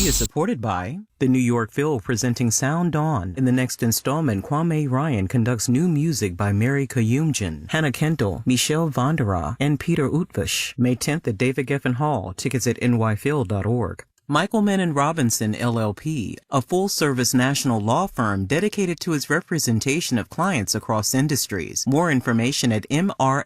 is supported by the New York Phil presenting Sound On. In the next installment, Kwame Ryan conducts new music by Mary Kayumjan, Hannah Kendall, Michelle Vandera, and Peter Utvish. May 10th at David Geffen Hall. Tickets at nyphil.org. Michaelman & Robinson, LLP, a full-service national law firm dedicated to its representation of clients across industries. More information at mrllp.com.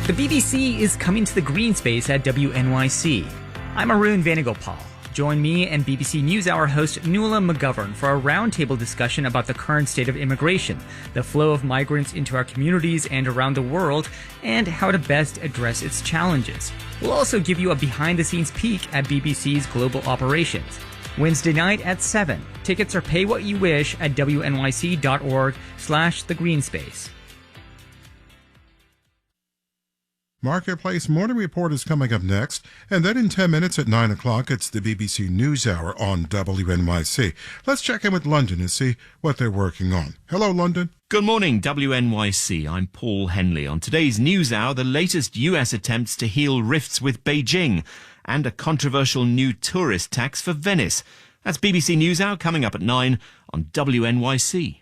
The BBC is coming to the green space at WNYC. I'm Arun Vanagopal. Join me and BBC NewsHour host Nuala McGovern for a roundtable discussion about the current state of immigration, the flow of migrants into our communities and around the world, and how to best address its challenges. We'll also give you a behind-the-scenes peek at BBC's global operations. Wednesday night at 7. Tickets are pay what you wish at wnyc.org/thegreenspace. Marketplace Morning Report is coming up next, and then in 10 minutes at 9 o'clock, it's the BBC NewsHour on WNYC. Let's check in with London and see what they're working on. Hello, London. Good morning, WNYC. I'm Paul Henley. On today's NewsHour, the latest US attempts to heal rifts with Beijing and a controversial new tourist tax for Venice. That's BBC NewsHour coming up at 9 on WNYC.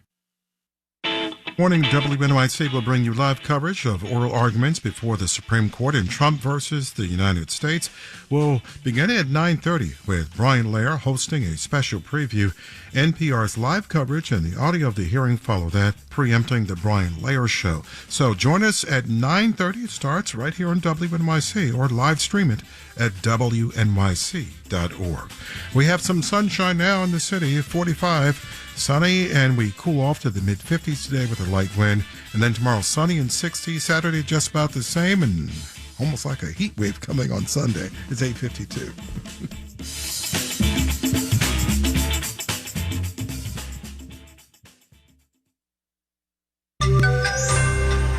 Morning, WNYC will bring you live coverage of oral arguments before the Supreme Court in Trump versus the United States. We'll begin at 9:30 with Brian Lehrer hosting a special preview. NPR's live coverage and the audio of the hearing follow that, preempting the Brian Lehrer show. So join us at 9:30. It starts right here on WNYC, or live stream it at WNYC.org. We have some sunshine now in the city, 45. Sunny, and we cool off to the mid-50s today with a light wind. And then tomorrow, sunny and 60. Saturday, just about the same, and almost like a heat wave coming on Sunday. It's 8:52.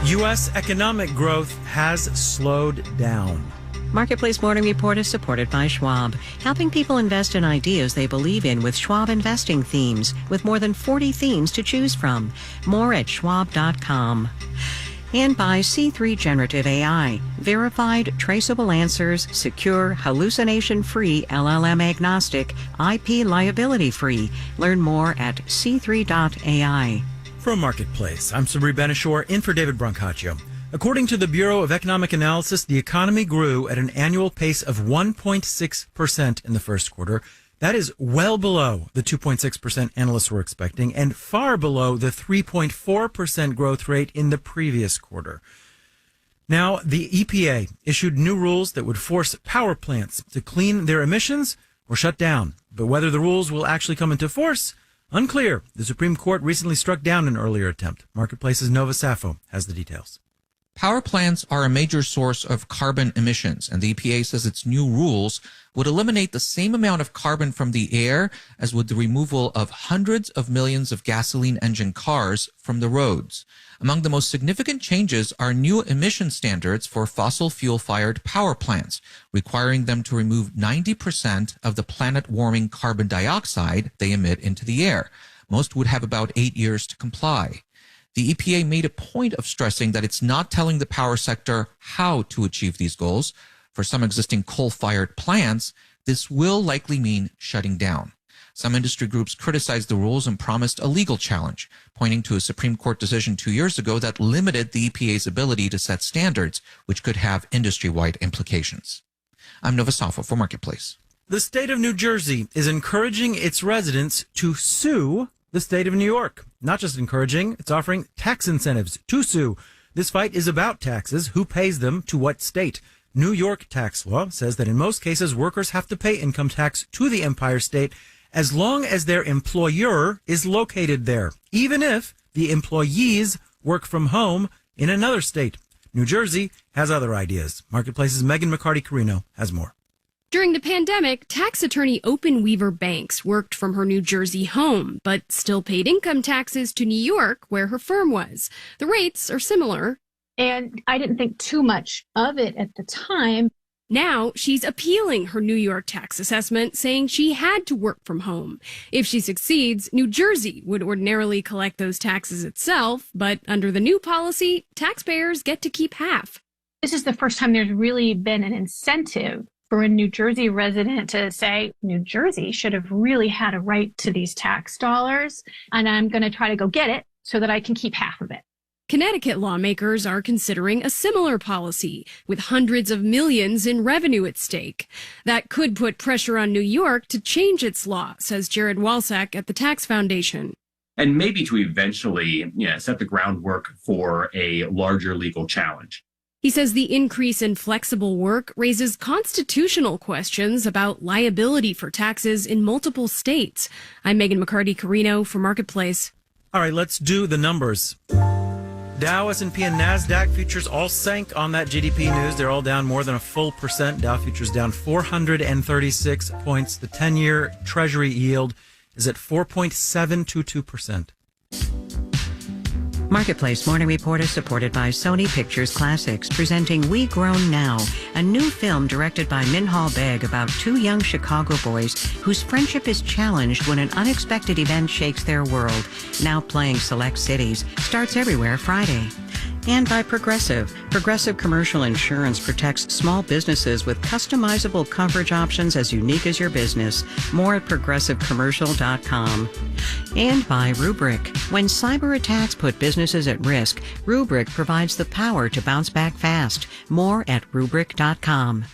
U.S. economic growth has slowed down. Marketplace Morning Report is supported by Schwab, helping people invest in ideas they believe in with Schwab investing themes, with more than 40 themes to choose from. More at schwab.com. And by C3 Generative AI, verified, traceable answers, secure, hallucination-free, LLM-agnostic, IP liability-free. Learn more at c3.ai. From Marketplace, I'm Sabri Benishore, in for David Brancaccio. According to the Bureau of Economic Analysis, the economy grew at an annual pace of 1.6% in the first quarter. That is well below the 2.6% analysts were expecting and far below the 3.4% growth rate in the previous quarter. Now, the EPA issued new rules that would force power plants to clean their emissions or shut down. But whether the rules will actually come into force, unclear. The Supreme Court recently struck down an earlier attempt. Marketplace's Nova Safo has the details. Power plants are a major source of carbon emissions, and the EPA says its new rules would eliminate the same amount of carbon from the air as would the removal of hundreds of millions of gasoline engine cars from the roads. Among the most significant changes are new emission standards for fossil fuel-fired power plants, requiring them to remove 90% of the planet-warming carbon dioxide they emit into the air. Most would have about 8 years to comply. The EPA made a point of stressing that it's not telling the power sector how to achieve these goals. For some existing coal-fired plants, this will likely mean shutting down. Some industry groups criticized the rules and promised a legal challenge, pointing to a Supreme Court decision 2 years ago that limited the EPA's ability to set standards, which could have industry-wide implications. I'm Nova Safo for Marketplace. The state of New Jersey is encouraging its residents to sue the state of New York. Not just encouraging, it's offering tax incentives to sue. This fight is about taxes, who pays them, to what state. New York tax law says that in most cases, workers have to pay income tax to the Empire State as long as their employer is located there, even if the employees work from home in another state. New Jersey has other ideas. Marketplace's Megan McCarty-Carino has more. During the pandemic, tax attorney Open Weaver Banks worked from her New Jersey home, but still paid income taxes to New York, where her firm was. The rates are similar. And I didn't think too much of it at the time. Now she's appealing her New York tax assessment, saying she had to work from home. If she succeeds, New Jersey would ordinarily collect those taxes itself, but under the new policy, taxpayers get to keep half. This is the first time there's really been an incentive for a New Jersey resident to say, New Jersey should have really had a right to these tax dollars, and I'm going to try to go get it so that I can keep half of it. Connecticut lawmakers are considering a similar policy with hundreds of millions in revenue at stake. That could put pressure on New York to change its law, says Jared Walsack at the Tax Foundation. And maybe to eventually set the groundwork for a larger legal challenge. He says the increase in flexible work raises constitutional questions about liability for taxes in multiple states. I'm Megan McCarty-Carino for Marketplace. All right, let's do the numbers. Dow, S&P, and NASDAQ futures all sank on that GDP news. They're all down more than a full percent. Dow futures down 436 points. The 10-year Treasury yield is at 4.722%. Marketplace Morning Report is supported by Sony Pictures Classics, presenting We Grown Now, a new film directed by Minhal Beg about two young Chicago boys whose friendship is challenged when an unexpected event shakes their world. Now playing select cities. Starts everywhere Friday. And by Progressive. Progressive Commercial Insurance protects small businesses with customizable coverage options as unique as your business. More at progressivecommercial.com. And by Rubrik. When cyber attacks put businesses at risk, Rubrik provides the power to bounce back fast. More at Rubrik.com.